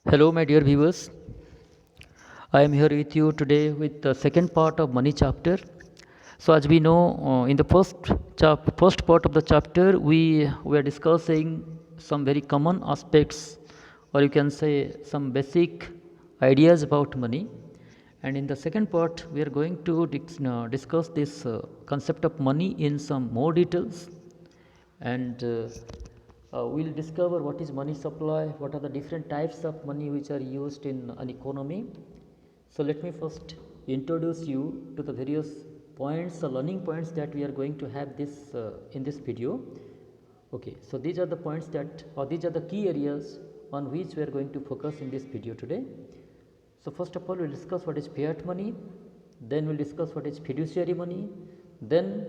Hello, my dear viewers. I am here with you today with the second part of money chapter. So, as we know, in the first part of the chapter, we were discussing some very common aspects, or you can say some basic ideas about money. And in the second part, we are going to discuss this concept of money in some more details, and we'll discover what is money supply, what are the different types of money which are used in an economy. So let me first introduce you to the various points, the learning points that we are going to have this in this video. Okay, so these are the points that, or these are the key areas on which we are going to focus in this video today. So first of all, we'll discuss what is fiat money, then we'll discuss what is fiduciary money, then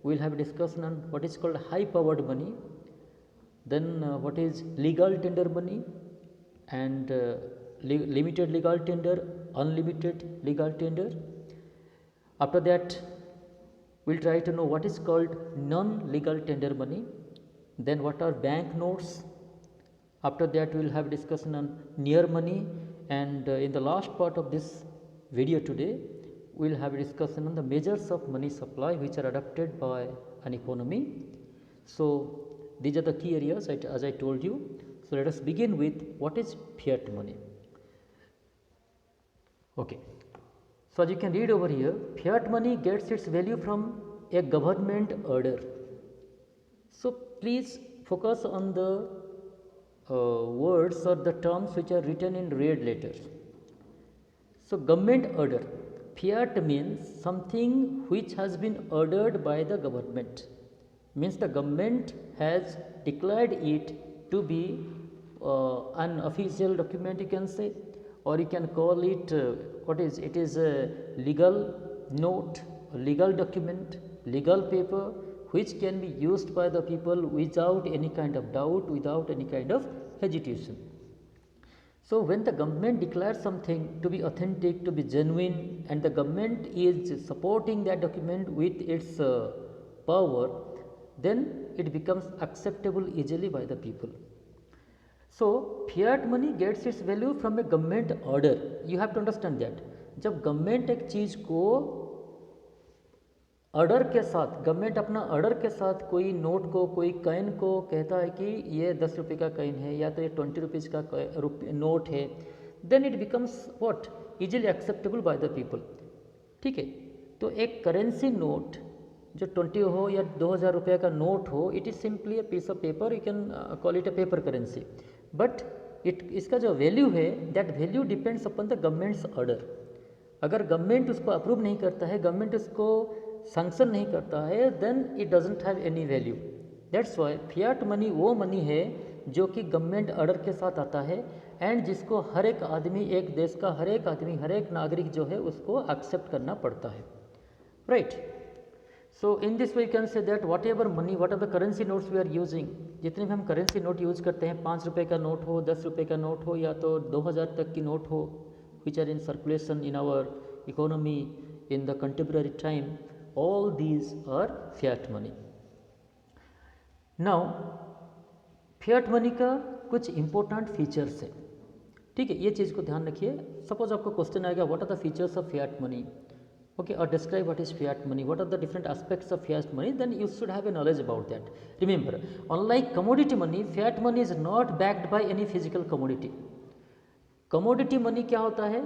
we'll have a discussion on what is called high powered money, then what is legal tender money, and limited legal tender, unlimited legal tender. After that, we'll try to know what is called non legal tender money, then what are bank notes. After that, we will have discussion on near money, and in the last part of this video today, we will have a discussion on the measures of money supply which are adopted by an economy. So these are the key areas as I told you. So let us begin with what is fiat money. Okay. So as you can read over here, fiat money gets its value from a government order. So please focus on the words or the terms which are written in red letters. So government order, fiat means something which has been ordered by the government, means the government has declared it to be an official document, you can say, or you can call it what is it is a legal note, a legal document, legal paper which can be used by the people without any kind of doubt, without any kind of hesitation. So when the government declares something to be authentic, to be genuine, and the government is supporting that document with its power, then it becomes acceptable easily by the people. So fiat money gets its value from a government order. You have to understand that जब government एक चीज़ को order के साथ, government अपना order के साथ कोई note को, कोई कॉइन को कहता है कि ये 10 रुपये का कॉइन है या तो ये 20 रुपीज़ का नोट है, then it becomes what easily acceptable by the people. ठीक है, तो एक करेंसी नोट जो 20 हो या 2000 रुपये का नोट हो, it is simply a piece of paper, you can call it a paper currency, but इसका जो वैल्यू है that value depends upon the government's order. अगर गवर्नमेंट उसको अप्रूव नहीं करता है, गवर्नमेंट उसको सैंक्शन नहीं करता है, then it doesn't have any value. That's why fiat money वो मनी है जो कि गवर्नमेंट ऑर्डर के साथ आता है एंड जिसको हर एक आदमी, एक देश का हर एक आदमी, हर एक नागरिक जो है उसको एक्सेप्ट करना पड़ता है. Right. So in this way can say that whatever money, what are the currency notes we are using, जितने भी हम करेंसी नोट यूज करते हैं, 5 रुपये का नोट हो, 10 रुपये का नोट हो या तो 2000 तक की नोट हो, which are in circulation in our economy in the contemporary time, all these are fiat money. Now fiat money का कुछ important features है. ठीक है, ये चीज़ को ध्यान रखिए. सपोज आपको क्वेश्चन आएगा what are the features of fiat money, okay, or describe what is fiat money, what are the different aspects of fiat money, then you should have a knowledge about that. Remember, unlike commodity money, fiat money is not backed by any physical commodity. Commodity money क्या होता है?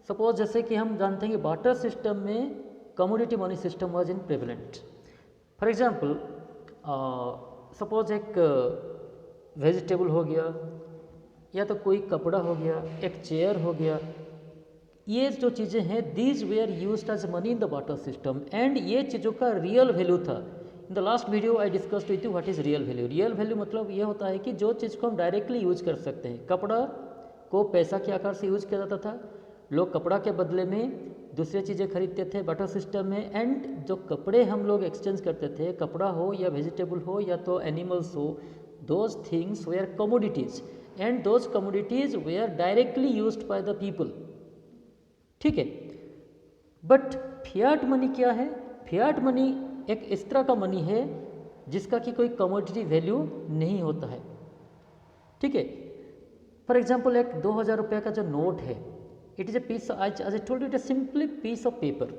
Suppose जैसे कि हम जानते हैं कि barter system में commodity money system was in prevalent. For example, suppose एक वेजिटेबल हो गया या तो कोई कपड़ा हो गया, एक चेयर हो गया, ये जो चीज़ें हैं these were used as money in the barter system and ये चीज़ों का रियल वैल्यू था. In the last video I discussed with you what is real value. Real value मतलब ये होता है कि जो चीज़ को हम डायरेक्टली यूज कर सकते हैं. कपड़ा को पैसा के आकार से यूज किया जाता था, लोग कपड़ा के बदले में दूसरी चीज़ें खरीदते थे बार्टर सिस्टम में, एंड जो कपड़े हम लोग एक्सचेंज करते थे, कपड़ा हो या वेजिटेबल हो या तो एनिमल्स हो, those things were commodities and those commodities were directly used by the people. ठीक है, बट फियाट मनी क्या है? फियाट मनी एक इस तरह का मनी है जिसका कि कोई कमोडिटी वैल्यू नहीं होता है. ठीक है, फॉर एग्जाम्पल एक 2000 रुपये का जो नोट है, it is a piece, as I told you, it is simply piece of paper.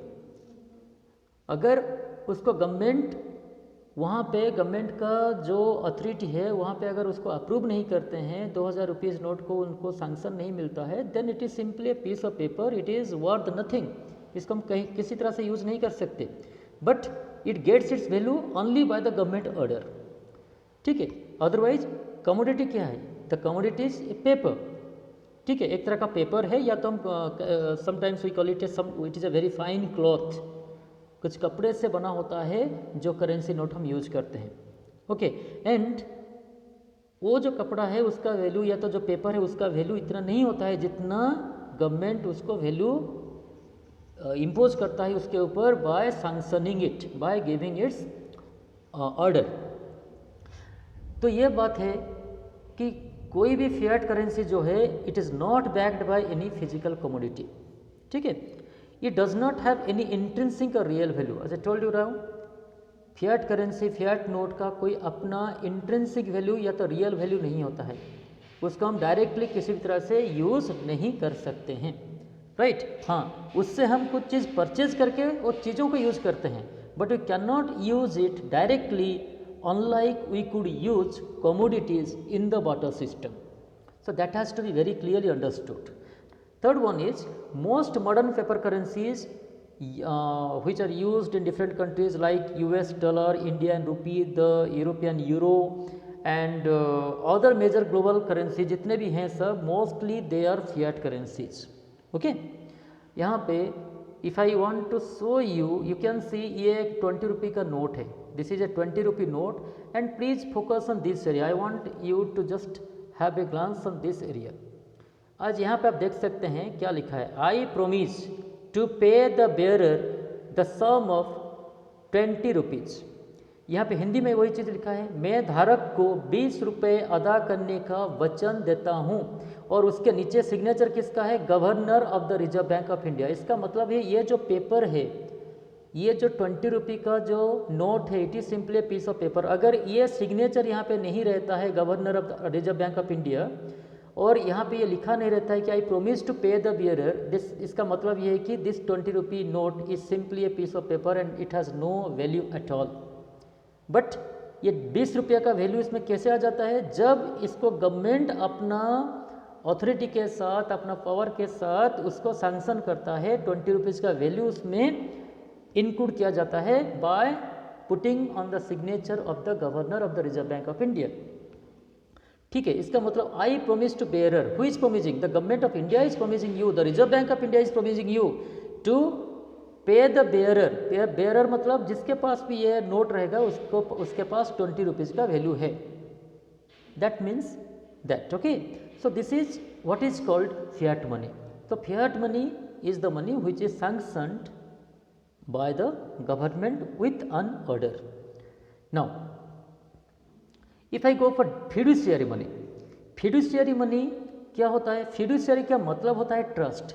अगर उसको गवर्नमेंट, वहाँ पे गवर्नमेंट का जो अथॉरिटी है वहाँ पे अगर उसको अप्रूव नहीं करते हैं, 2000 रुपीज़ नोट को उनको सैंक्शन नहीं मिलता है, then it is simply a piece of paper, it is worth nothing. इसको हम कहीं किसी तरह से यूज़ नहीं कर सकते, but it gets its value only by the government order, ठीक है। अदरवाइज कमोडिटी क्या है? The commodity is a paper, ठीक है, एक तरह का पेपर है, या तो हम sometimes we call it it is a very fine cloth, कुछ कपड़े से बना होता है जो करेंसी नोट हम यूज करते हैं, ओके। एंड वो जो कपड़ा है उसका वैल्यू, या तो जो पेपर है उसका वैल्यू इतना नहीं होता है जितना गवर्नमेंट उसको वैल्यू इम्पोज करता है उसके ऊपर, by sanctioning it, by giving its order. तो ये बात है कि कोई भी फिएट करेंसी जो है, it is not backed by any physical commodity, ठीक है। It does not have any intrinsic or real value. As I told you now, fiat currency, fiat note का कोई अपना इंट्रिंसिक वैल्यू या तो रियल वैल्यू नहीं होता है, उसको हम डायरेक्टली किसी भी तरह से यूज़ नहीं कर सकते हैं, राइट। हाँ, उससे हम कुछ चीज़ परचेज करके वो चीज़ों को यूज़ करते हैं, but we can not use it directly, unlike we could use commodities in the barter system. So that has to be very clearly understood. Third one is, most modern paper currencies which are used in different countries like US dollar, Indian rupee, the European euro and other major global currency जितने भी हैं सब, mostly they are fiat currencies. Okay, यहाँ पे if I want to show you, you can see ये एक 20 रुपये का नोट है, this is a 20 rupee note and please focus on this area. I want you to just have a glance on this area. आज यहाँ पे आप देख सकते हैं क्या लिखा है, I promise to pay the bearer the sum of 20 rupees. यहाँ पे हिंदी में वही चीज़ लिखा है, मैं धारक को 20 रुपये अदा करने का वचन देता हूँ, और उसके नीचे सिग्नेचर किसका है, governor of the reserve bank of India. इसका मतलब है ये जो पेपर है, ये जो 20 रुपये का जो नोट है, it is simply a piece of paper. अगर ये सिग्नेचर यहाँ पे नहीं रहता है governor of the reserve bank of India, और यहाँ पे ये लिखा नहीं रहता है कि I promise to pay the bearer, this, इसका मतलब ये है कि दिस 20 रुपये note is simply a piece of paper and it has no value at all. But ये 20 रुपये का वैल्यू इसमें कैसे आ जाता है, जब इसको गवर्नमेंट अपना अथॉरिटी के साथ, अपना पावर के साथ उसको सैंक्शन करता है, 20 रुपीज़ का वैल्यू उसमें इंक्लूड किया जाता है by putting on the signature of the governor of the reserve bank of India. ठीक है, इसका मतलब I promise to bearer, who is promising, the Government of India is promising you, the reserve bank of India is promising you to pay the bearer. Bearer मतलब जिसके पास भी ये note रहेगा उसको, उसके पास 20 रुपीज़ का वैल्यू है, that means that. Okay, so this is what is called fiat money. तो fiat money is the money which is sanctioned by the government with an order. Now, if I go for fiduciary money, fiduciary money क्या होता है, fiduciary क्या मतलब होता है, trust.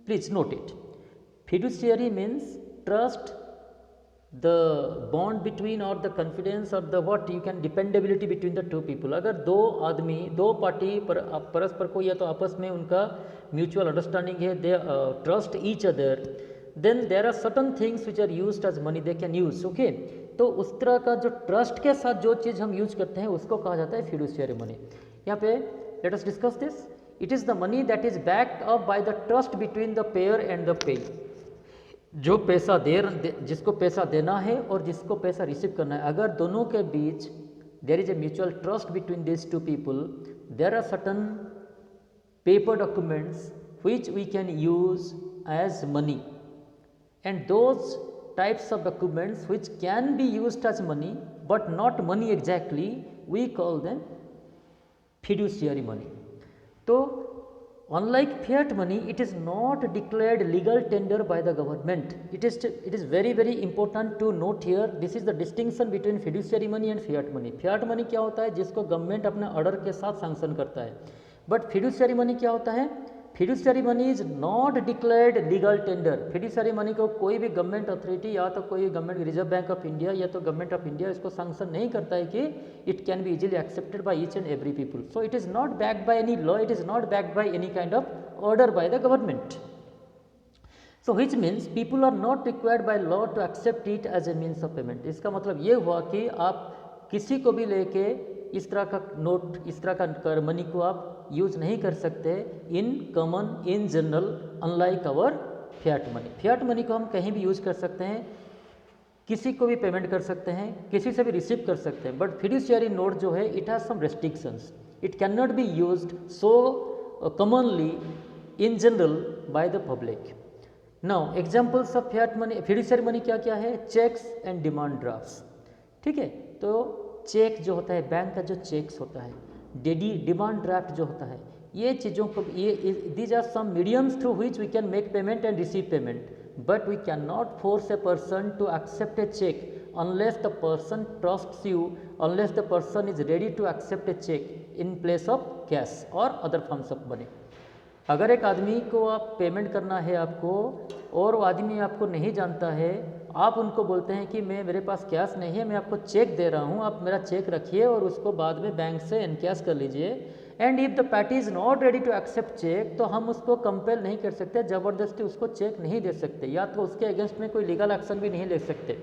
Please note it, fiduciary means trust, the bond between or the confidence or the what you can dependability between the two people. अगर दो आदमी, दो पार्टी परस्पर को या तो आपस में उनका म्यूचुअल अंडरस्टैंडिंग है, they trust each other, then there are certain things which are used as money they can use. Okay, तो उस तरह का जो ट्रस्ट के साथ जो चीज़ हम यूज करते हैं उसको कहा जाता है फिडुशियरी मनी। यहाँ पे let us discuss this. It is the money that is backed up by the trust between the pair and the pay. जो पैसा जिसको पैसा देना है और जिसको पैसा रिसीव करना है, अगर दोनों के बीच there is a mutual trust between this two people, there are certain paper documents which we can use as money, and those types of documents which can be used as money but not money exactly, we call them fiduciary money. So unlike fiat money, it is not declared legal tender by the government. It is very important to note here, this is the distinction between fiduciary money and fiat money. fiat money क्या होता है, जिसको government अपने order के साथ sanction करता है, but fiduciary money क्या होता है, fiduciary money is not declared legal tender. Fiduciary money को कोई भी गवर्नमेंट अथॉरिटी या तो कोई government reserve bank of India या तो गवर्नमेंट ऑफ इंडिया इसको सैंक्शन नहीं करता है कि it can be easily accepted by each and every people. So it is not backed by any law, it is not backed by any kind of order by the government. So which means people are not required by law to accept it as a means of payment. इसका मतलब ये हुआ कि आप किसी को भी लेके इस तरह का नोट, इस तरह का मनी को आप यूज नहीं कर सकते in common, in general, unlike our fiat money. Fiat money को हम कहीं भी यूज कर सकते हैं, किसी को भी पेमेंट कर सकते हैं, किसी से भी रिसीव कर सकते हैं, बट फिड्यूशियरी नोट जो है it has some restrictions, it can not be used so commonly in general by the public. Now examples of fiat money, fiduciary money क्या क्या है? Cheques and demand drafts. ठीक है, तो चेक जो होता है, बैंक का जो चेक्स होता है, डिमांड ड्राफ्ट जो होता है, ये चीज़ों को, ये these are some mediums through which we can make payment and receive payment, but we can not force a person to accept a cheque unless the person trusts you, unless the person is ready to accept a check in place of cash or other forms of money। अगर एक आदमी को आप payment करना है आपको, और वो आदमी आपको नहीं जानता है, आप उनको बोलते हैं कि मेरे पास कैश नहीं है, मैं आपको चेक दे रहा हूँ, आप मेरा चेक रखिए और उसको बाद में बैंक से एनकैश कर लीजिए, and if the party is not ready to accept cheque, तो हम उसको कंपेल नहीं कर सकते, ज़बरदस्ती उसको चेक नहीं दे सकते, या तो उसके अगेंस्ट में कोई लीगल एक्शन भी नहीं ले सकते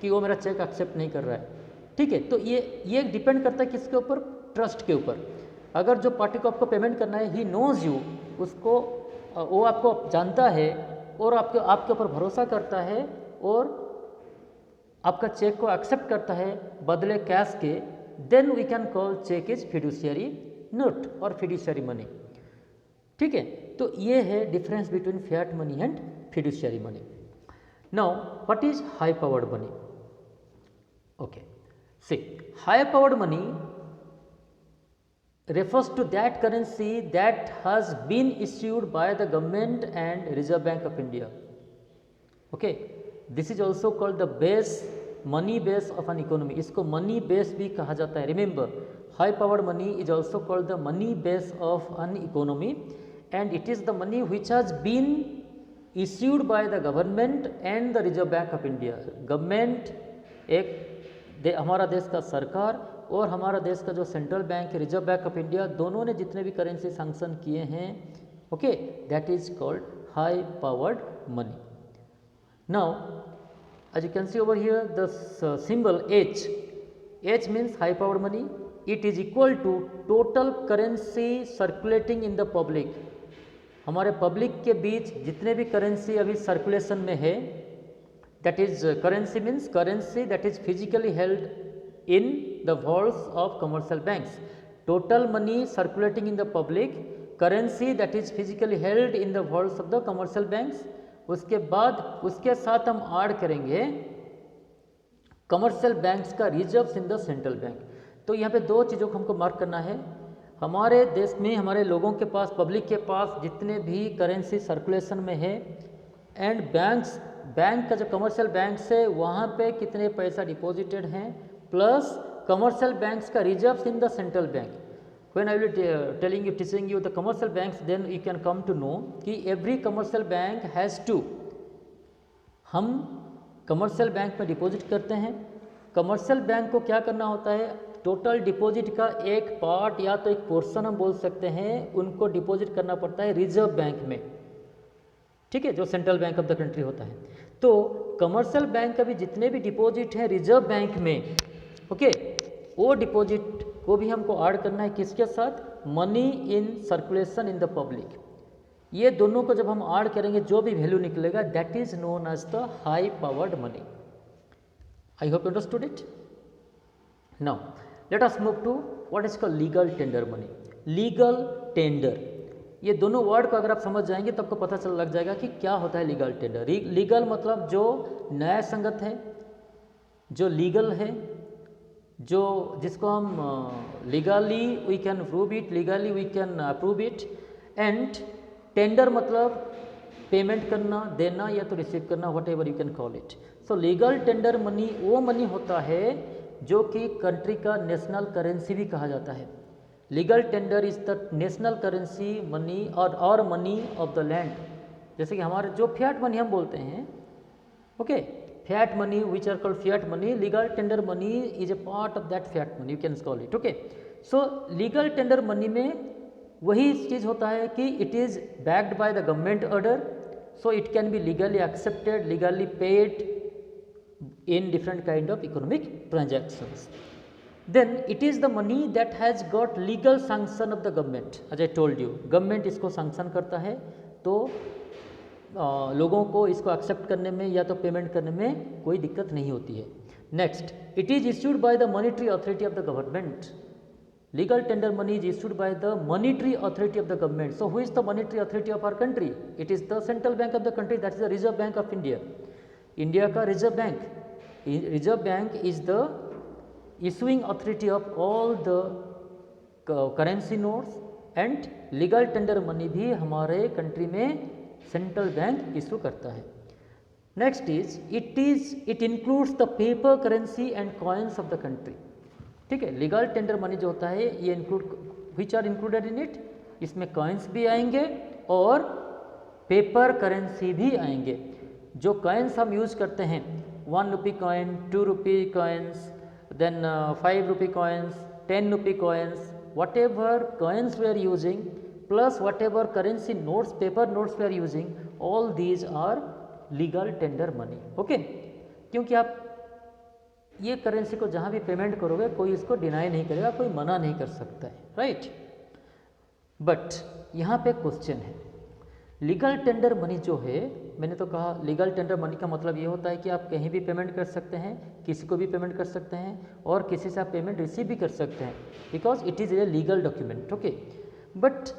कि वो मेरा चेक एक्सेप्ट नहीं कर रहा है। ठीक है, तो ये डिपेंड करता है किसके ऊपर? ट्रस्ट के ऊपर। अगर जो पार्टी को आपको पेमेंट करना है, ही नोज यू, उसको, वो आपको जानता है और आपके ऊपर भरोसा करता है और आपका चेक को एक्सेप्ट करता है बदले कैश के, then we can call cheque is fiduciary note और फिड्यूशियरी मनी। ठीक है, तो ये है difference between fiat money and fiduciary money. Now what is high powered money? Okay, see, high powered money refers to that currency that has been issued by the government and Reserve Bank of India. Okay, this is also called the base, money base of an economy। इसको money base भी कहा जाता है। Remember, high powered money is also called the money base of an economy, and it is the money which has been issued by the government and the Reserve Bank of India। Government, हमारा देश का सरकार और हमारा देश का जो central bank है, रिजर्व बैंक ऑफ इंडिया, दोनों ने जितने भी करेंसी सैंक्शन किए हैं, okay, that is called high powered money. Now as you can see over here, the symbol H, H means high powered money, it is equal to total currency circulating in the public। हमारे public के बीच जितने भी currency अभी circulation में है, that is currency means currency that is physically held in the vaults of commercial banks। Total money circulating in the public, currency that is physically held in the vaults of the commercial banks। उसके बाद उसके साथ हम add करेंगे commercial banks का reserves in the central bank. तो यहाँ पे दो चीज़ों को हमको मार्क करना है। हमारे देश में हमारे लोगों के पास, पब्लिक के पास जितने भी करेंसी सर्कुलेशन में है, एंड बैंक का जो कमर्शियल बैंक्स है वहाँ पे कितने पैसा डिपॉजिटेड हैं, प्लस कमर्शियल बैंक्स का reserves in the central bank. When I will teaching you the commercial banks, then you can come to know कि every commercial bank has to, हम कमर्शियल बैंक में डिपॉजिट करते हैं। Commercial bank को क्या करना होता है? टोटल डिपॉजिट का एक पार्ट या तो एक पोर्शन हम बोल सकते हैं, उनको डिपॉजिट करना पड़ता है रिजर्व बैंक में। ठीक है, जो central bank of the country होता है। तो कमर्शियल बैंक का भी जितने भी डिपॉजिट हैं रिजर्व बैंक में, ओके, वो डिपॉजिट को भी हमको ऐड करना है किसके साथ? Money in circulation in the public. ये दोनों को जब हम ऐड करेंगे जो भी वैल्यू निकलेगा, that is known as the high powered money. I hope you understood it. Now let us move to what is called legal tender money. Legal tender, ये दोनों वर्ड को अगर आप समझ जाएंगे तो आपको पता लग जाएगा कि क्या होता है लीगल टेंडर। लीगल मतलब जो न्याय संगत है, जो लीगल है, जो जिसको हम legally we can prove it, legally we can approve it. And tender मतलब पेमेंट करना, देना या तो रिसीव करना, whatever you can call it. So legal tender money वो मनी होता है जो कि कंट्री का नेशनल करेंसी भी कहा जाता है। Legal tender is the national currency money और मनी ऑफ द लैंड। जैसे कि हमारे जो फियाट मनी हम बोलते हैं, okay, fiat money which are called fiat money, legal tender money is a part of that fiat money, you can call it, okay. So legal tender money में वही चीज़ होता है कि it is backed by the government order, so it can be legally accepted, legally paid in different kind of economic transactions. Then it is the money that has got legal sanction of the government, as I told you, government इसको sanction करता है, तो लोगों को इसको accept करने में या तो पेमेंट करने में कोई दिक्कत नहीं होती है। Next, it is issued by the monetary authority of the government. Legal tender money is issued by the monetary authority of the government. So who is the monetary authority of our country? It is the central bank of the country, that is the reserve bank of India. India का Reserve Bank is the issuing authority of all the currency notes, and legal tender money भी हमारे country में central bank issue करता है। Next is it includes the paper currency and coins of the country. ठीक है, legal tender money जो होता है ये include, which are included in it, इसमें कॉइन्स भी आएंगे और पेपर करेंसी भी आएंगे। जो कॉइन्स हम यूज करते हैं, 1 rupee coin, 2 rupee coins, then 5 rupee coins, 10 rupee coins, whatever coins we are using, plus whatever currency notes, paper notes we are using, all these are legal tender money, okay। क्योंकि आप ये currency को जहाँ भी payment करोगे कोई इसको deny नहीं करेगा, कोई मना नहीं कर सकता है, राइट। बट यहाँ पे क्वेश्चन है, लीगल टेंडर मनी जो है, मैंने तो कहा लीगल टेंडर मनी का मतलब ये होता है कि आप कहीं भी पेमेंट कर सकते हैं, किसी को भी पेमेंट कर सकते हैं और किसी से आप पेमेंट रिसीव भी कर सकते हैं, because it is a legal document, okay. But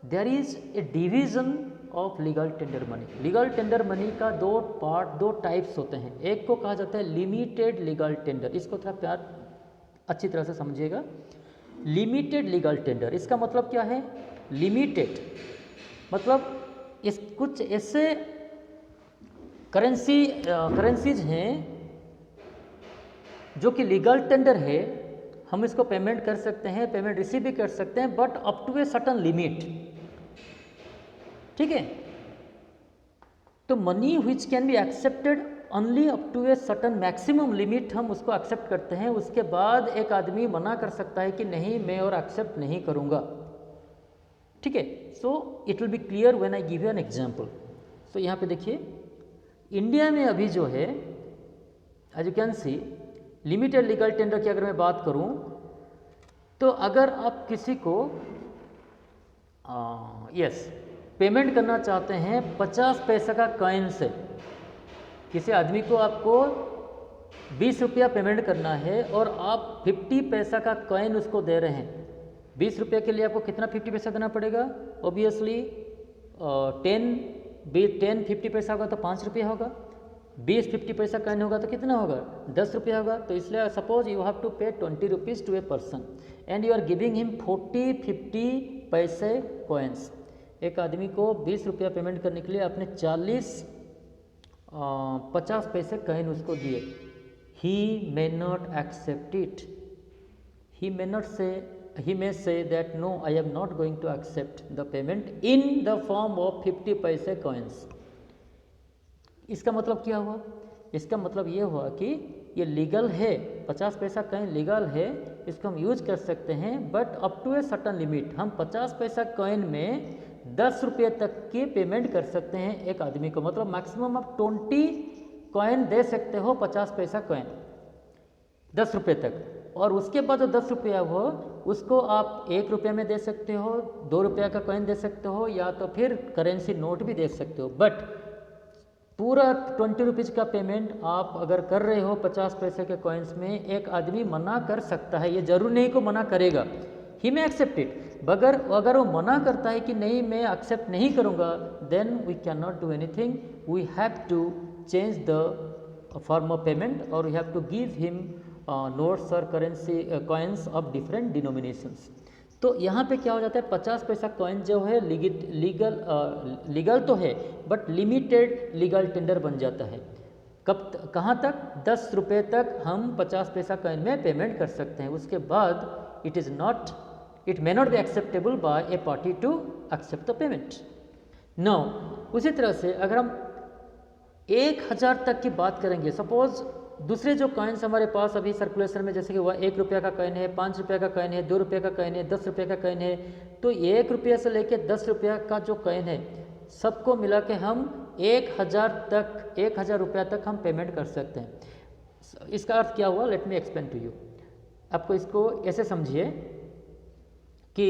there is a division of legal tender money. Legal tender money का दो टाइप्स होते हैं। एक को कहा जाता है लिमिटेड लीगल टेंडर, इसको थोड़ा प्यार अच्छी तरह से समझिएगा। लिमिटेड लीगल टेंडर, इसका मतलब क्या है? लिमिटेड मतलब इस कुछ ऐसे करेंसीज हैं जो कि लीगल टेंडर है, हम इसको पेमेंट कर सकते हैं, पेमेंट रिसीव भी कर सकते हैं, but up to a certain limit, ठीक है। तो money which can be accepted only up to a certain maximum limit, हम उसको एक्सेप्ट करते हैं। उसके बाद एक आदमी मना कर सकता है कि नहीं मैं और एक्सेप्ट नहीं करूँगा, ठीक है। So it will be clear when I give you an example. So यहाँ पे देखिए, इंडिया में अभी जो है, as you can see, limited legal tender की अगर मैं बात करूं, तो अगर आप किसी को पेमेंट करना चाहते हैं 50 पैसे का कॉइन से, किसी आदमी को आपको 20 रुपया पेमेंट करना है और आप 50 पैसा का कॉइन उसको दे रहे हैं। 20 रुपये के लिए आपको कितना 50 पैसा देना पड़ेगा? ऑब्वियसली 10 50 पैसा होगा तो 5 रुपया होगा, 20 50 पैसा कॉइन होगा तो कितना होगा? 10 रुपया होगा। तो इसलिए suppose you have to pay 20 rupees to a person and you are giving him 40-50 पैसे कॉइन्स। एक आदमी को 20 रुपया पेमेंट करने के लिए आपने 50 पैसे कॉइन उसको दिए। He may not accept it, he may say that no, I am not going to accept the payment in the form of 50 पैसे coins। इसका मतलब क्या हुआ? इसका मतलब ये हुआ कि ये लीगल है, 50 पैसा कॉइन लीगल है, इसको हम यूज कर सकते हैं, but up to a certain limit. हम 50 पैसा कॉइन में 10 रुपये तक की पेमेंट कर सकते हैं एक आदमी को, मतलब मैक्सिमम आप 20 कॉइन दे सकते हो, 50 पैसा कॉइन 10 रुपये तक। और उसके बाद जो 10 रुपया हो उसको आप 1 रुपये में दे सकते हो, 2 रुपया का कॉइन दे सकते हो, या तो फिर करेंसी नोट भी दे सकते हो। बट पूरा 20 रुपीज़ का पेमेंट आप अगर कर रहे हो 50 पैसे के कॉइन्स में, एक आदमी मना कर सकता है, ये जरूर नहीं को मना करेगा, ही मे एक्सेप्ट इट। अगर वो मना करता है कि नहीं मैं एक्सेप्ट नहीं करूँगा, then we can not do anything, we have to change the form of payment और we have to give him notes और currency coins of different denominations. तो यहाँ पे क्या हो जाता है, 50 पैसा कॉइन जो है लीगल तो है, बट लिमिटेड लीगल टेंडर बन जाता है। कहाँ तक? 10 रुपये तक हम 50 पैसा कॉइन में पेमेंट कर सकते हैं। उसके बाद it is not it may not be acceptable by a party to accept the payment. Now उसी तरह से अगर हम 1000 तक की बात करेंगे, सपोज दूसरे जो कॉइन्स हमारे पास अभी सर्कुलेशन में, जैसे कि वह 1 रुपये का कॉइन है, 5 रुपये का कॉइन है, 2 रुपये का कॉइन है, 10 रुपये का कॉइन है, तो 1 रुपये से लेकर 10 रुपये का जो कॉइन है सबको मिला के हम 1000 रुपया तक हम पेमेंट कर सकते हैं। इसका अर्थ क्या हुआ, let me explain to you. आपको इसको ऐसे समझिए कि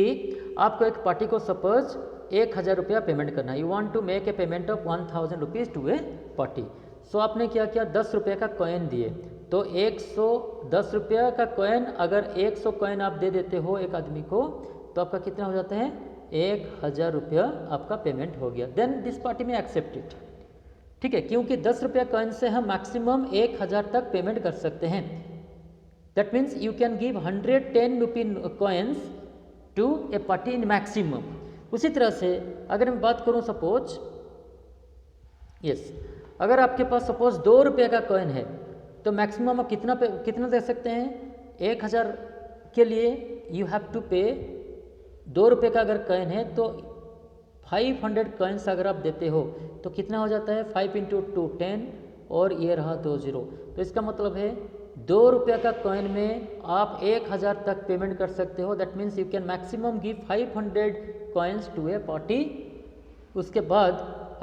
आपको एक पार्टी को सपोज 1000 रुपया पेमेंट करना है, you want to make a payment of 1000 rupees to a party. So आपने क्या किया, 10 रुपये का कॉइन दिए, तो 110 रुपया का कॉइन, अगर 100 कॉइन आप दे देते हो एक आदमी को, तो आपका कितना हो जाता है, 1000 रुपया आपका पेमेंट हो गया। देन दिस पार्टी में एक्सेप्ट इट, ठीक है, क्योंकि 10 रुपया कॉइन से हम मैक्सिमम 1000 तक पेमेंट कर सकते हैं। That means you can give 110 rupee coins to a party in maximum. उसी तरह से अगर मैं बात करूं, सपोज यस, अगर आपके पास सपोज 2 रुपये का कॉइन है, तो मैक्सिमम आप कितना दे सकते हैं, 1000 के लिए यू हैव टू पे, 2 रुपये का अगर कॉइन है तो 500 कॉइन्स अगर आप देते हो तो कितना हो जाता है, 5 × 2 10, और ये रहा 2 0। तो इसका मतलब है 2 रुपये का कॉइन में आप 1000 तक पेमेंट कर सकते हो। That means you can maximum give 500 coins to a party. उसके बाद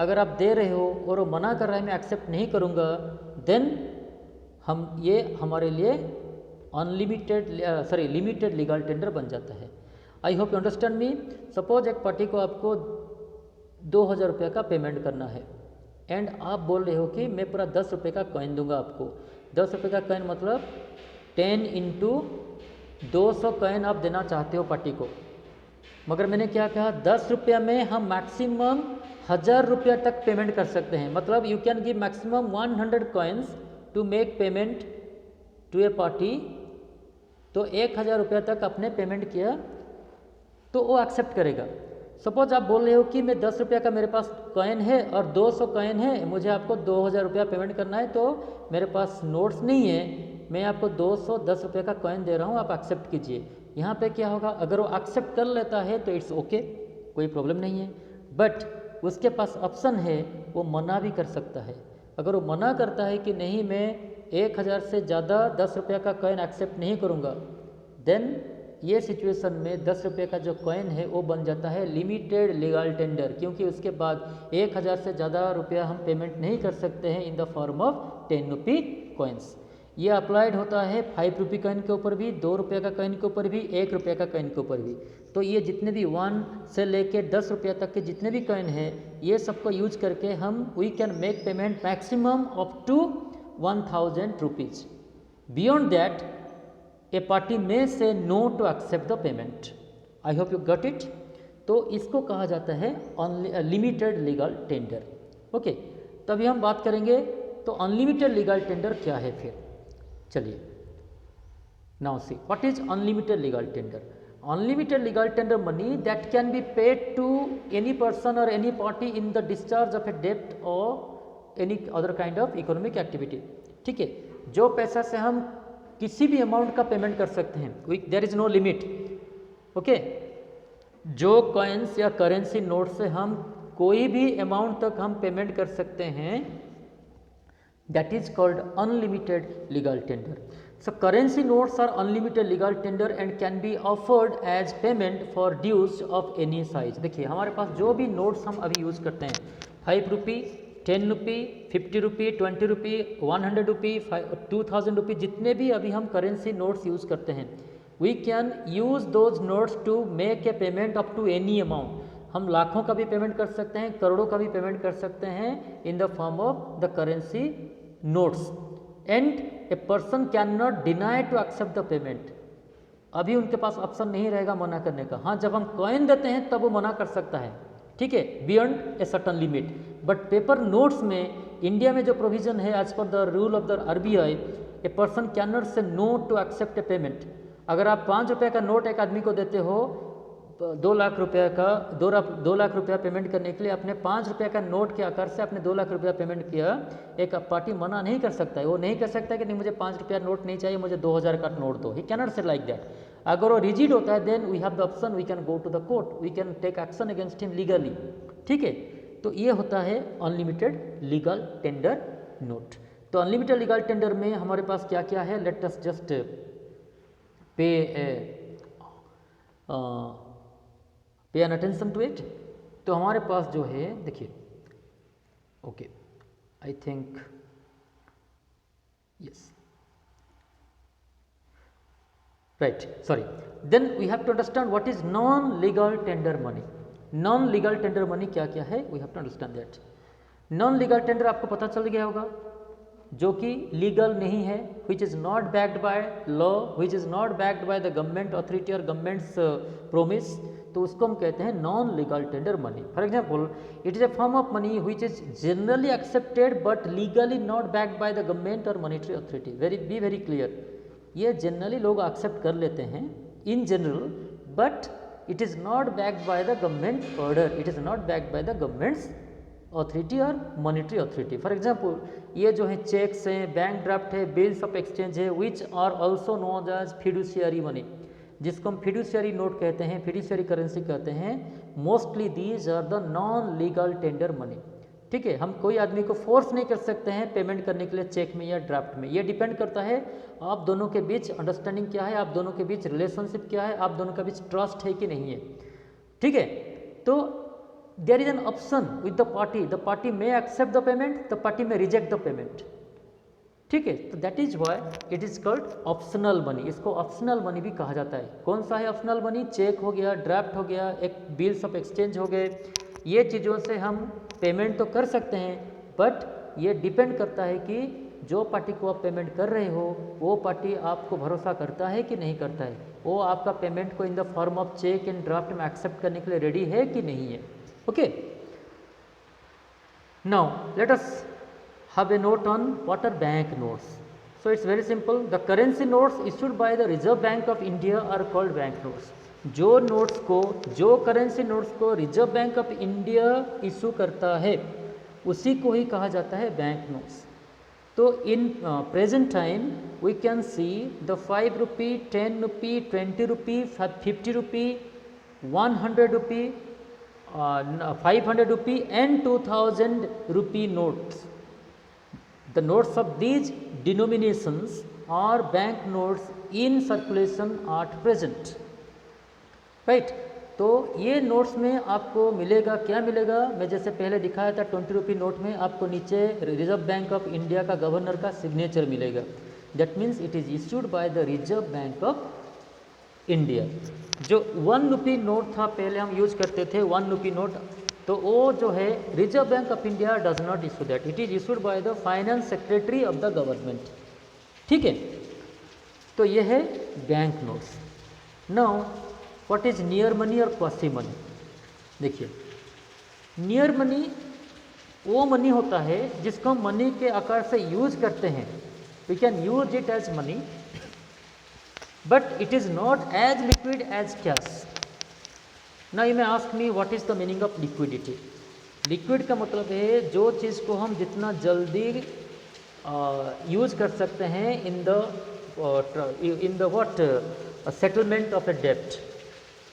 अगर आप दे रहे हो और वो मना कर रहा है मैं एक्सेप्ट नहीं करूँगा, देन ये हमारे लिए लिमिटेड लीगल टेंडर बन जाता है। आई hope you understand me. Suppose एक पार्टी को आपको 2000 रुपये का पेमेंट करना है, एंड आप बोल रहे हो कि मैं पूरा 10 रुपये का कॉइन दूंगा आपको। 10 रुपये का कॉइन मतलब 10 × 200 कॉइन आप देना चाहते हो पार्टी को, मगर मैंने क्या कहा, 10 रुपया में हम मैक्सिमम 1000 रुपया तक पेमेंट कर सकते हैं। मतलब you can give maximum 100 coins to make payment to a party. तो 1000 रुपया तक आपने पेमेंट किया तो वो एक्सेप्ट करेगा। सपोज आप बोल रहे हो कि मैं 10 रुपया का मेरे पास कॉइन है और 200 कॉइन है, मुझे आपको 2000 रुपया पेमेंट करना है, तो मेरे पास नोट्स नहीं है, मैं आपको 210 रुपये का कॉइन दे रहा हूँ, आप एक्सेप्ट कीजिए। यहाँ पे क्या होगा, अगर वो एक्सेप्ट कर लेता है तो इट्स ओके, कोई प्रॉब्लम नहीं है। बट उसके पास ऑप्शन है, वो मना भी कर सकता है। अगर वो मना करता है कि नहीं मैं 1000 से ज़्यादा 10 रुपये का कॉइन एक्सेप्ट नहीं करूँगा, देन ये सिचुएशन में 10 रुपये का जो कॉइन है वो बन जाता है लिमिटेड लीगल टेंडर, क्योंकि उसके बाद 1000 से ज़्यादा रुपया हम पेमेंट नहीं कर सकते हैं in the form of 10 rupee coins. ये अप्लाइड होता है 5 रुपी कॉइन के ऊपर भी, 2 रुपये का कॉइन के ऊपर भी, 1 रुपये का कॉइन के ऊपर भी। तो ये जितने भी 1 से लेके 10 रुपये तक के जितने भी कॉइन है, ये सबको यूज करके हम we can make payment maximum up to 1000 rupees. Beyond that a party में से no to accept the payment. I hope you got it. तो इसको कहा जाता है लिमिटेड लीगल टेंडर। ओके, तभी हम बात करेंगे तो अनलिमिटेड लीगल टेंडर क्या है फिर। चलिए, now see what is unlimited legal tender. Unlimited legal tender money that can be paid to any person और any party in the discharge of a डेब्ट और any other kind of economic activity. ठीक है, जो पैसा से हम किसी भी अमाउंट का पेमेंट कर सकते हैं, there is no limit. Okay, जो कॉइन्स या करेंसी नोट से हम कोई भी अमाउंट तक हम पेमेंट कर सकते हैं, that is called unlimited legal tender. So currency notes are unlimited legal tender and can be offered as payment for dues of any size. देखिए हमारे पास जो भी नोट्स हम अभी यूज़ करते हैं, 5 रुपी, 10 रुपी, 50 रुपी, 20 रुपी, 100 रुपी, 2000 रुपी, जितने भी अभी हम करेंसी नोट्स यूज़ करते हैं, we can use those notes to make a payment up to any amount. हम लाखों का भी पेमेंट कर सकते हैं, करोड़ों का भी पेमेंट कर सकते हैं in the form of the currency notes, and a person can not deny to accept the payment. अभी उनके पास ऑप्शन नहीं रहेगा मना करने का। हाँ, जब हम कॉइन देते हैं तब वो मना कर सकता है, ठीक है, beyond a certain limit. But paper notes में इंडिया में जो प्रोविजन है as per the rule of the RBI, a person can not say no to accept a payment. अगर आप 5 रुपये का नोट एक आदमी को देते हो 2 लाख रुपये का, 2 लाख रुपया पेमेंट करने के लिए आपने 5 रुपये का नोट के आकार से आपने 2 लाख रुपया पेमेंट किया, एक पार्टी मना नहीं कर सकता है। वो नहीं कर सकता कि नहीं मुझे 5 रुपया नोट नहीं चाहिए, मुझे 2000 का नोट दो। He cannot say like that. अगर वो रिजिड होता है then we have the option we can go to the court, we can take action against him legally. ठीक है, तो ये होता है अनलिमिटेड लीगल टेंडर नोट। तो अनलिमिटेड लीगल टेंडर में हमारे पास क्या क्या है, let us just pay an attention to it. तो हमारे पास जो है देखिए, okay I think yes right, sorry, then we have to understand what is non legal tender money। non legal tender money क्या क्या है, we have to understand that। non legal tender आपको पता चल गया होगा, जो कि लीगल नहीं है, which is not backed by law, which is not backed by the government authority or government's promise, तो उसको हम कहते हैं non legal tender money. For example, it is a form of money which is generally accepted but legally not backed by the government और monetary authority. Be very clear, ये generally लोग accept कर लेते हैं in general, but it is not backed by the government order, it is not backed by the government's authority और monetary authority. For example, ये जो है चेक्स हैं, बैंक ड्राफ्ट है, बिल्स ऑफ एक्सचेंज है, which are also known as fiduciary money, जिसको हम फिडुशियरी note कहते हैं, फिडुशियरी करेंसी कहते हैं। Mostly these are the non legal tender money. ठीक है, हम कोई आदमी को फोर्स नहीं कर सकते हैं पेमेंट करने के लिए चेक में या ड्राफ्ट में। ये डिपेंड करता है आप दोनों के बीच अंडरस्टैंडिंग क्या है, आप दोनों के बीच रिलेशनशिप क्या है, आप दोनों के बीच ट्रस्ट है कि नहीं है। ठीक है, तो there is an option with the party may accept the payment, the party may reject the payment. ठीक है, तो that is why it is called optional money. इसको ऑप्शनल मनी भी कहा जाता है। कौन सा है ऑप्शनल मनी? चेक हो गया, ड्राफ्ट हो गया, एक बिल्स ऑफ एक्सचेंज हो गए, ये चीज़ों से हम पेमेंट तो कर सकते हैं, बट ये डिपेंड करता है कि जो पार्टी को आप पेमेंट कर रहे हो वो पार्टी आपको भरोसा करता है कि नहीं करता है, वो आपका पेमेंट को in the form of cheque and draft में एक्सेप्ट करने के लिए रेडी है कि नहीं है। Okay, now let us have a note on what are bank notes. So it's very simple, the currency notes issued by the Reserve Bank of India are called bank notes। जो notes को, जो currency notes को reserve bank of India issue करता है उसी को ही कहा जाता है बैंक नोट्स। तो in present time we can see the 5 rupee, 10 rupee, 20 rupee, 50 rupee, 100 rupee, 500 rupee and 2000 rupee notes। The notes of these denominations are bank notes in circulation at present, right? तो ये notes में आपको मिलेगा, क्या मिलेगा? मैं जैसे पहले दिखाया था 20 रुपी नोट में आपको नीचे रिजर्व बैंक ऑफ इंडिया का गवर्नर का सिग्नेचर मिलेगा। That means it is issued by the reserve bank of India. जो 1 रुपी नोट था पहले हम यूज करते थे 1 रुपी नोट, तो वो जो है reserve bank of India does not issue that, it is issued by the finance secretary of the government. ठीक है, तो ये है bank notes. Now what is near money और क्वासी मनी? देखिए, नियर मनी वो मनी होता है जिसको हम मनी के आकार से यूज करते हैं, we can use it as money but it is not as liquid as cash. Now you may ask me what is the meaning of liquidity? Liquid का मतलब है जो चीज़ को हम जितना जल्दी यूज कर सकते हैं in the what settlement of a डेप्ट।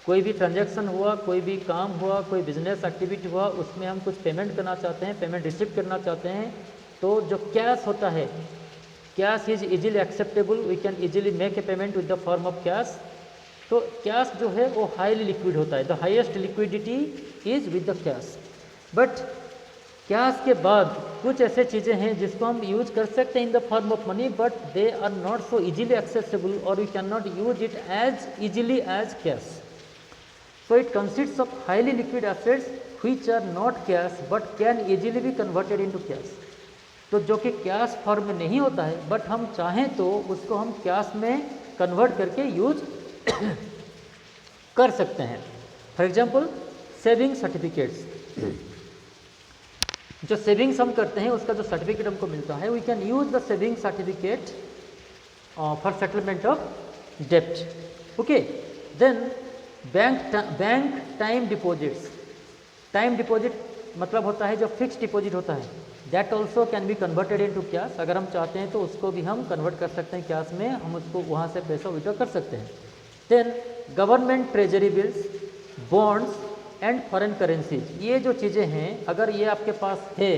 कोई भी ट्रांजैक्शन हुआ, कोई भी काम हुआ, कोई बिजनेस एक्टिविटी हुआ, उसमें हम कुछ पेमेंट करना चाहते हैं, पेमेंट रिसीव करना चाहते हैं, तो जो कैश होता है, cash is easily acceptable, we can easily make a payment with the form of cash. तो कैश जो है वो हाईली लिक्विड होता है, the highest liquidity is with the cash. But cash के बाद कुछ ऐसे चीज़ें हैं जिसको हम यूज कर सकते हैं in the form of money, but they are not so easily accessible और we can not use it as easily as cash. So it consists of highly liquid assets which are not cash but can easily be converted into cash. तो जो कि cash form में नहीं होता है but हम चाहें तो उसको हम कैश में कन्वर्ट करके यूज कर सकते हैं। फॉर एग्जाम्पल सेविंग सर्टिफिकेट्स, जो सेविंग्स हम करते हैं उसका जो सर्टिफिकेट हमको मिलता है, we can use the saving certificate for settlement of डेप्ट। Okay, then bank time deposits. Time deposit मतलब होता है जो फिक्स डिपॉजिट होता है, that also can be converted into cash. अगर हम चाहते हैं तो उसको भी हम कन्वर्ट कर सकते हैं कैश में, हम उसको वहाँ से पैसा विड्रॉ कर सकते हैं। Then government treasury bills, bonds and foreign currencies, ये जो चीज़ें हैं अगर ये आपके पास है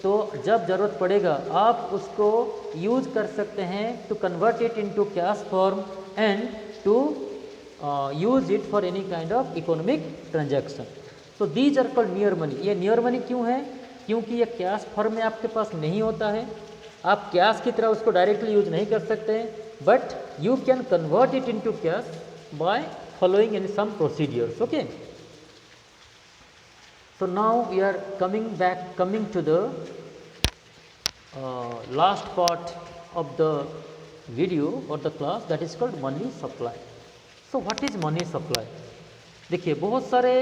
तो जब ज़रूरत पड़ेगा आप उसको यूज कर सकते हैं to convert it into cash form and to use it for any kind of economic transaction. So these are called near money. ये नियर मनी क्यों है? क्योंकि ये कैश फॉर्म में आपके पास नहीं होता है, आप कैश की तरह उसको डायरेक्टली यूज नहीं कर सकते, but you can convert it into cash by following in some procedures. Okay, so now we are coming to the last part of the video or the class, that is called money supply. So what is money supply? देखिए बहुत सारे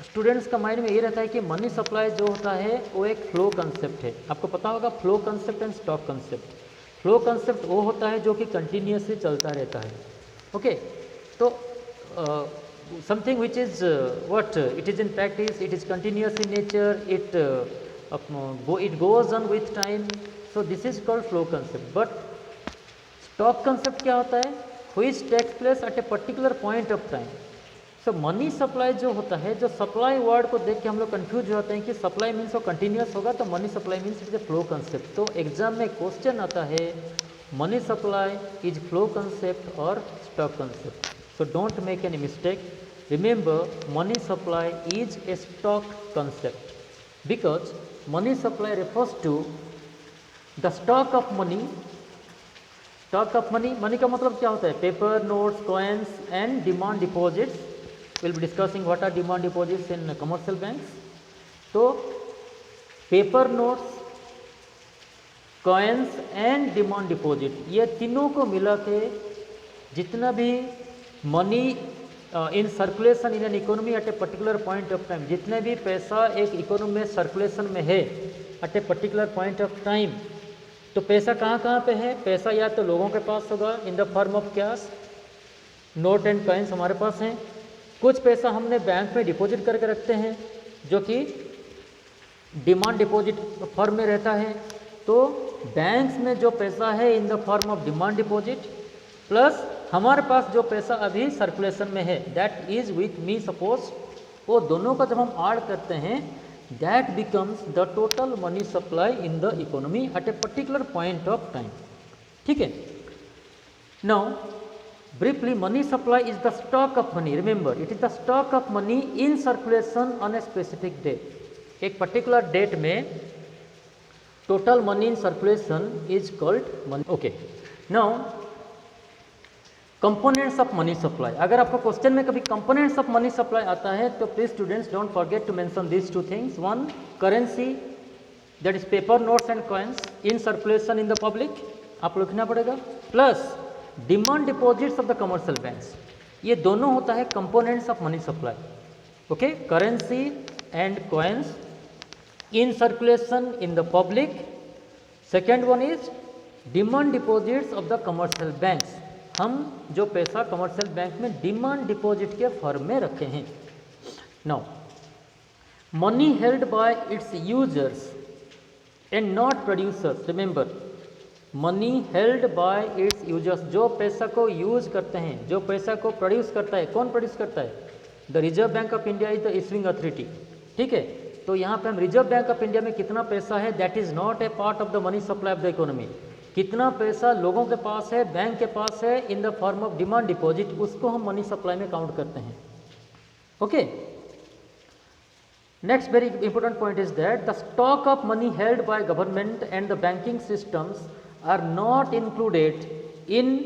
students का mind में ये रहता है कि money supply जो होता है वो एक फ्लो कंसेप्ट है। आपको पता होगा flow concept and stock concept. Flow concept वो होता है जो कि कंटिन्यूसली चलता रहता है। ओके, तो something which is what it is in practice, it is continuous in nature, it goes on with time, so this is called flow concept. But stock concept क्या होता है? which takes place at a particular point of time. so money supply जो होता है, जो supply word को देख के हम लोग कंफ्यूज हो जाते हैं कि सप्लाई मीन्स वो कंटिन्यूस होगा तो money supply means it is a flow concept. तो एग्जाम में क्वेश्चन आता है money supply is flow concept और stock concept. So don't make any mistake. Remember, money supply is a stock concept because money supply refers to the stock of money. Stock of money, money का मतलब क्या होता है? Paper, notes, coins and demand deposits. We'll be discussing what are demand deposits in commercial banks. तो paper notes, coins and demand deposit, ये तीनों को मिला के जितना भी money in circulation in an economy at a particular point of time, जितने भी पैसा एक इकोनॉमी में सर्कुलेशन में है at a particular point of time, तो पैसा कहाँ कहाँ पे है? पैसा या तो लोगों के पास होगा इन the form of cash, note and coins हमारे पास हैं, कुछ पैसा हमने बैंक में डिपॉजिट करके रखते हैं जो कि डिमांड डिपॉजिट फॉर्म में रहता है। तो बैंक्स में जो पैसा है in the form of demand deposit plus हमारे पास जो पैसा अभी सर्कुलेशन में है that is with me suppose, वो दोनों का जब हम ऐड करते हैं that becomes the total money supply in the economy at a particular point of time. ठीक है, now briefly money supply is the stock of money. Remember, it is the stock of money in circulation on a specific date. एक particular date में total money in circulation is called money. Okay, now components of money supply. अगर आपको question में कभी components of money supply आता है तो please students don't forget to mention these two things. One, currency that is paper notes and coins in circulation in the public, आपको लिखना पड़ेगा, plus demand deposits of the commercial banks. ये दोनों होता है components of money supply. Okay, currency and coins in circulation in the public. Second one is demand deposits of the commercial banks. हम जो पैसा कमर्शियल बैंक में demand deposit के form में रखे हैं। Now money held by its users and not producers. Remember, money held by its users, जो पैसा को यूज करते हैं, जो पैसा को प्रोड्यूस करता है, कौन प्रोड्यूस करता है? The reserve bank of India is the issuing authority. ठीक है, तो यहाँ पे हम रिजर्व बैंक ऑफ इंडिया में कितना पैसा है that is not a part of the money supply of the economy. कितना पैसा लोगों के पास है, बैंक के पास है in the form of demand deposit, उसको हम मनी सप्लाई में काउंट करते हैं। Okay, next very important point is that the stock of money held by government and the banking systems are not included in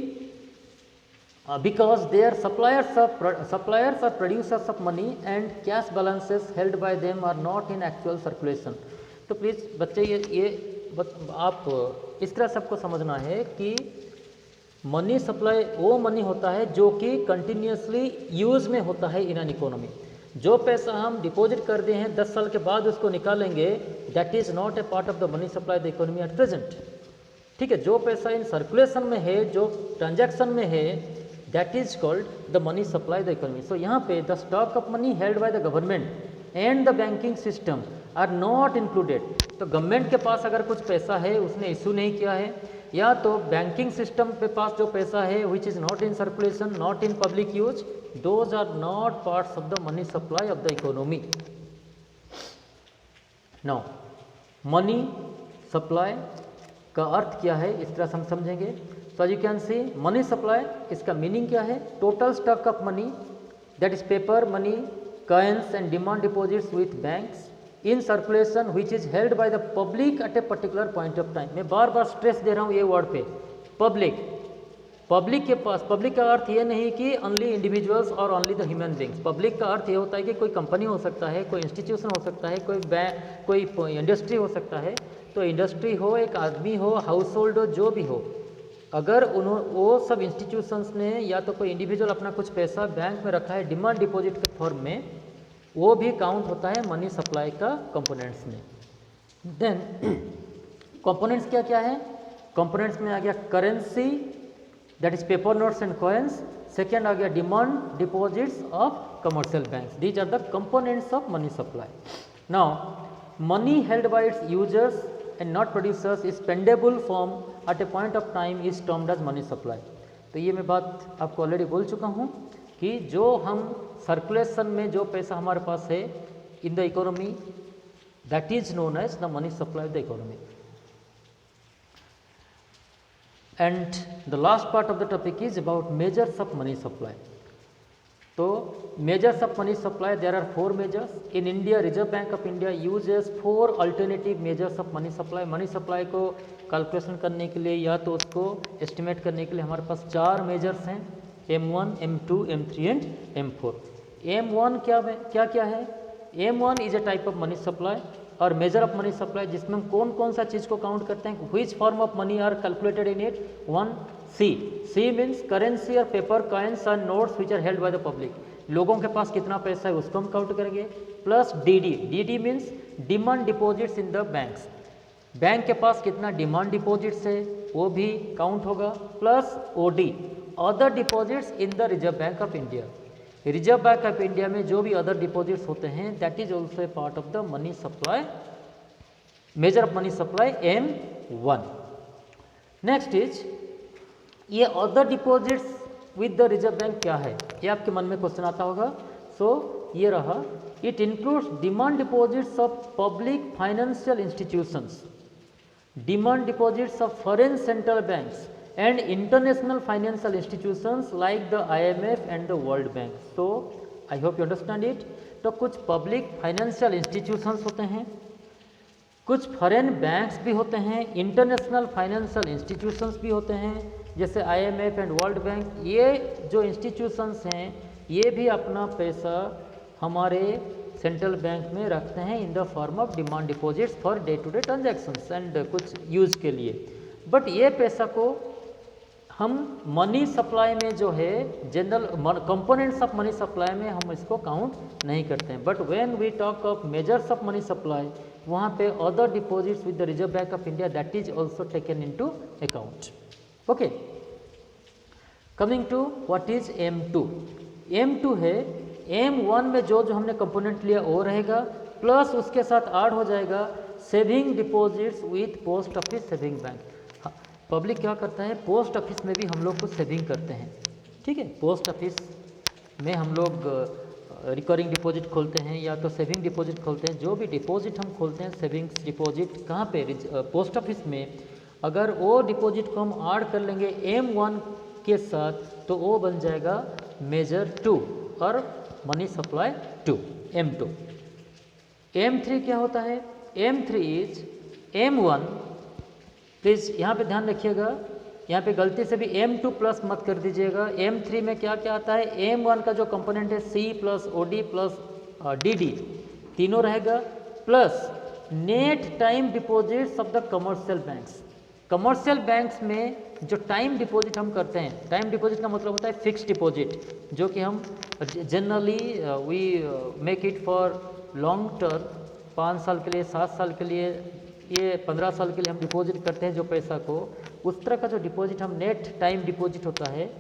because their suppliers are producers of money and cash balances held by them are not in actual circulation। तो please बच्चे ये आप इस तरह सबको समझना है कि मनी सप्लाई वो मनी होता है जो कि कंटिन्यूसली यूज़ में होता है इन एन इकोनॉमी। जो पैसा हम डिपॉजिट कर दिए हैं 10 साल के बाद उसको निकालेंगे that is not a part of the money supply the economy at present. ठीक है, जो पैसा इन सर्कुलेशन में है, जो ट्रांजैक्शन में है, that is called the money supply the economy. So यहाँ पे the stock of money held by the government and the banking system are not included. तो गवर्नमेंट के पास अगर कुछ पैसा है उसने इशू नहीं किया है, या तो बैंकिंग सिस्टम पे पास जो पैसा है which is not in circulation, not in public use, those are not parts of the money supply of the economy. Now money supply का अर्थ क्या है इस तरह से हम समझेंगे। So you can see money supply, इसका मीनिंग क्या है, total stock of money that is paper money, coins and demand deposits with banks in circulation which is held by the public at a particular point of time। मैं बार बार stress दे रहा हूँ ये word पे, public. Public के पास, public का अर्थ ये नहीं कि ओनली इंडिविजुअल्स और only the human beings. Public का अर्थ ये होता है कि कोई कंपनी हो सकता है, कोई इंस्टीट्यूशन हो सकता है, कोई बैंक, कोई इंडस्ट्री हो सकता है। तो इंडस्ट्री हो, एक आदमी हो, हाउस होल्ड हो, जो भी हो, अगर वो सब इंस्टीट्यूशंस ने या तो कोई इंडिविजुअल अपना कुछ पैसा बैंक में रखा है डिमांड डिपॉजिट के फॉर्म में, वो भी काउंट होता है मनी सप्लाई का कंपोनेंट्स में। देन कंपोनेंट्स क्या क्या है, कंपोनेंट्स में आ गया currency that is paper notes and coins, second आ गया demand deposits of commercial banks, these are the components of money supply. Now money held by its users and not producers is spendable form at a point of time is termed as money supply। तो ये मैं बात आपको already बोल चुका हूँ कि जो हम सर्कुलेशन में जो पैसा हमारे पास है in the economy that is known as the money supply of the economy. And the last part of the topic is about measures of money supply. तो measures of money supply, there are 4 measures in India. Reserve bank of India uses 4 alternative measures of money supply. Money supply को calculation करने के लिए या तो उसको estimate करने के लिए हमारे पास 4 मेजर्स हैं, M1, M2, M3 and M4। M1 क्या क्या है, M1 is a type of money supply और मेजर ऑफ मनी सप्लाई जिसमें हम कौन कौन सा चीज़ को काउंट करते हैं, which form of money are calculated in it. 1 C means currency और पेपर कॉइन्स और notes which are held by the public. लोगों के पास कितना पैसा है उसको हम काउंट करेंगे। Plus D means demand deposits in the banks, bank के पास कितना डिमांड डिपॉजिट्स है वो भी काउंट होगा। Plus OD other deposits in the reserve bank of India. Reserve bank of India में जो भी अदर डिपॉजिट्स होते हैं that is also a part of the money supply, measure of money supply M1। Next is ये other deposits with the reserve bank क्या है, ये आपके मन में क्वेश्चन आता होगा। सो ये रहा, it includes demand deposits of public financial institutions, demand deposits of foreign central banks and international financial institutions like the IMF and the world bank. So I hope you understand it. तो कुछ public financial institutions होते हैं, कुछ foreign banks भी होते हैं, international financial institutions भी होते हैं जैसे IMF एंड वर्ल्ड बैंक। ये जो इंस्टीट्यूशंस हैं ये भी अपना पैसा हमारे सेंट्रल बैंक में रखते हैं in the form of demand deposits for day to day transactions and कुछ यूज के लिए। बट ये पैसा को हम मनी सप्लाई में जो है general components of money supply में हम इसको काउंट नहीं करते हैं। But when we talk of measures of money supply वहाँ पे other deposits with the reserve bank of India that is also taken into account. Okay, coming to what is M2। M2 है M1 में जो जो हमने component लिया वो रहेगा, प्लस उसके साथ ऐड हो जाएगा saving deposits with post office saving bank. Public क्या करता है, पोस्ट ऑफिस में भी हम लोग कुछ सेविंग करते हैं, ठीक है। पोस्ट ऑफिस में हम लोग रिकरिंग डिपॉजिट खोलते हैं या तो सेविंग डिपॉजिट खोलते हैं। जो भी डिपॉजिट हम खोलते हैं सेविंग्स डिपॉजिट कहाँ पे, पोस्ट ऑफिस में, अगर वो डिपॉजिट को हम ऐड कर लेंगे M1 के साथ तो वो बन जाएगा मेजर 2 और मनी सप्लाई 2 M2। M3 क्या होता है, M3 इज M1। प्लीज़ यहाँ पे ध्यान रखिएगा, यहाँ पे गलती से भी M2 प्लस मत कर दीजिएगा। M3 में क्या क्या आता है, M1 का जो कंपोनेंट है C plus OD plus DD तीनों रहेगा, plus net time deposits of the commercial banks. Commercial banks में जो टाइम डिपॉजिट हम करते हैं, टाइम डिपॉजिट का मतलब होता है फिक्स डिपॉजिट, जो कि हम generally we make it for long term, 5 साल के लिए, 7 साल के लिए, ये 15 साल के लिए हम डिपॉजिट करते हैं जो पैसा को। उस तरह का जो डिपॉजिट हम नेट टाइम डिपॉजिट होता है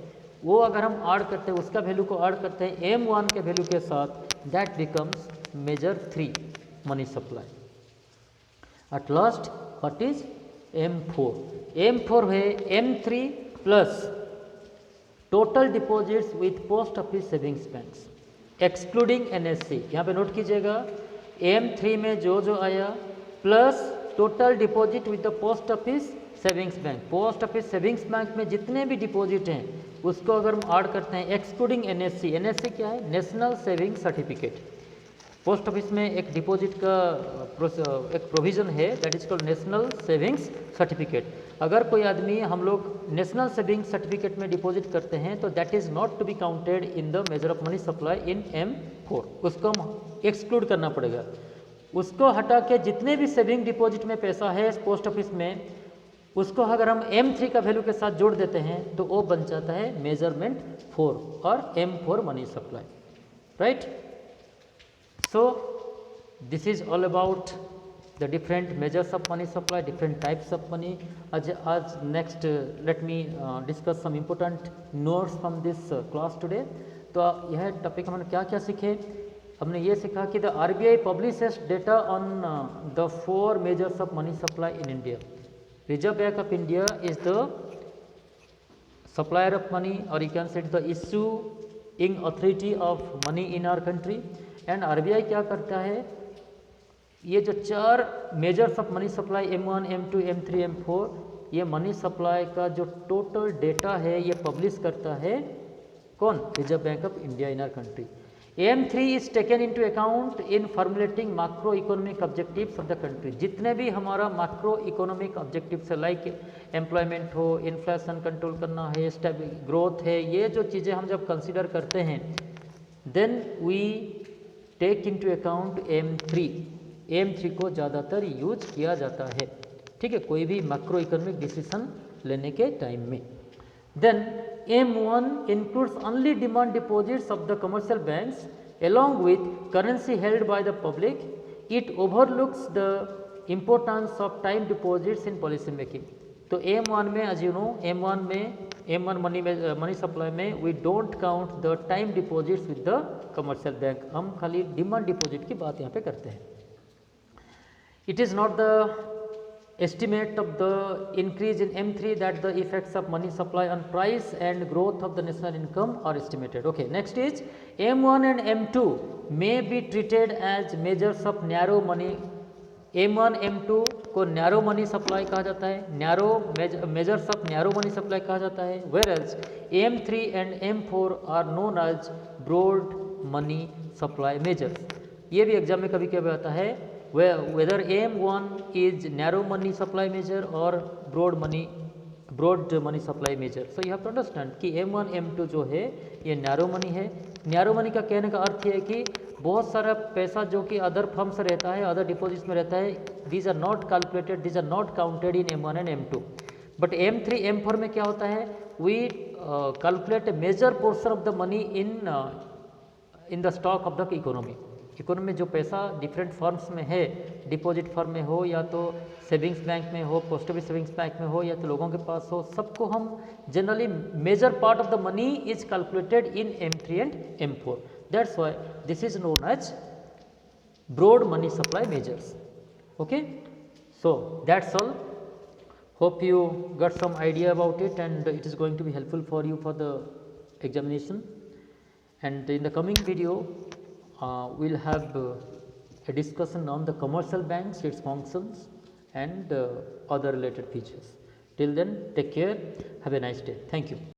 वो अगर हम ऐड करते हैं, उसका वैल्यू को ऐड करते हैं M1 के वैल्यू के साथ, that becomes measure 3 money supply. At last what is M4? M4 है M3 plus total deposits with post office savings banks excluding NSC. यहाँ पे नोट कीजिएगा M3 में जो आया plus total deposit with the post office savings bank. Post office savings bank में जितने भी डिपॉजिट हैं उसको अगर हम ऐड करते हैं एक्सक्लूडिंग NSC. NSC क्या है? National saving certificate. Post office में एक डिपॉजिट का एक प्रोविज़न है that is called national savings certificate. अगर कोई आदमी हम लोग नेशनल सेविंग्स सर्टिफिकेट में डिपॉजिट करते हैं तो that is not to be counted in the measure of money supply in M4. उसको हम एक्सक्लूड करना पड़ेगा. उसको हटा के जितने भी सेविंग डिपॉजिट में पैसा है पोस्ट ऑफिस में उसको अगर हम M3 का वैल्यू के साथ जोड़ देते हैं तो वो बन जाता है मेजरमेंट 4 और M4 money supply. Right. So this is all about the different measures of money supply, different types of money. As next let me discuss some important notes from this class today. तो यह topic हमने क्या क्या सीखे? हमने ये सीखा कि the RBI publishes data on the 4 measures of money supply in India. Reserve Bank of India is the supplier of money, or you can say the issuing authority of money in our country. And RBI क्या करता है? ये जो 4 measures of money supply M1, M2, M3, M4 ये money supply का जो total data है ये पब्लिश करता है कौन? Reserve bank of India in our country. M3 is taken into account in formulating macro economic objectives of the country. जितने भी हमारा मैक्रो इकोनॉमिक ऑब्जेक्टिव्स है लाइक एम्प्लॉयमेंट हो, इन्फ्लेशन कंट्रोल करना है, ग्रोथ है, ये जो चीज़ें हम जब कंसिडर करते हैं then we take into account M3. M3 को ज़्यादातर यूज किया जाता है. ठीक है, कोई भी मैक्रो इकोनॉमिक डिसीजन लेने के टाइम में. Then M1 includes only demand deposits of the commercial banks along with currency held by the public. It overlooks the importance of time deposits in policy making. तो M1 में as you know M1 money supply में we don't count the time deposits with the commercial bank. हम खाली demand deposit की बात यहाँ पे करते हैं. It is not the estimate of the increase in M3 that the effects of money supply on price and growth of the national income are estimated. Okay, next is M1 and M2 may be treated as measures of narrow money. M1 M2 को narrow money supply कहा जाता है, narrow measures of narrow money supply कहा जाता है. whereas M3 and M4 are known as broad money supply measures. ये भी exam में कभी कभी आता है whether M1 is narrow money supply measure or broad money supply measure. So you have to understand कि M1 M2 जो है ये नैरो मनी है. नैरो मनी का कहने का अर्थ ये है कि बहुत सारा पैसा जो कि अदर फर्म से रहता है, अदर डिपॉजिट्स में रहता है, these are not calculated, these are not counted in M1 and M2. But M3 M4 में क्या होता है? We calculate a major portion of the money in the stock of the economy. Economy में जो पैसा डिफरेंट फर्म्स में है, deposit firm में हो या तो सेविंग्स बैंक में हो, पोस्ट ऑफिस सेविंग्स बैंक में हो या तो लोगों के पास हो, सबको हम generally major part of the money is calculated in M3 and M4. That's why this is known as broad money supply measures. Okay, so that's all. Hope you got some idea about it and it is going to be helpful for you for the examination. And in the coming video we'll have a discussion on the commercial banks, its functions and other related features. Till then, take care, have a nice day. Thank you.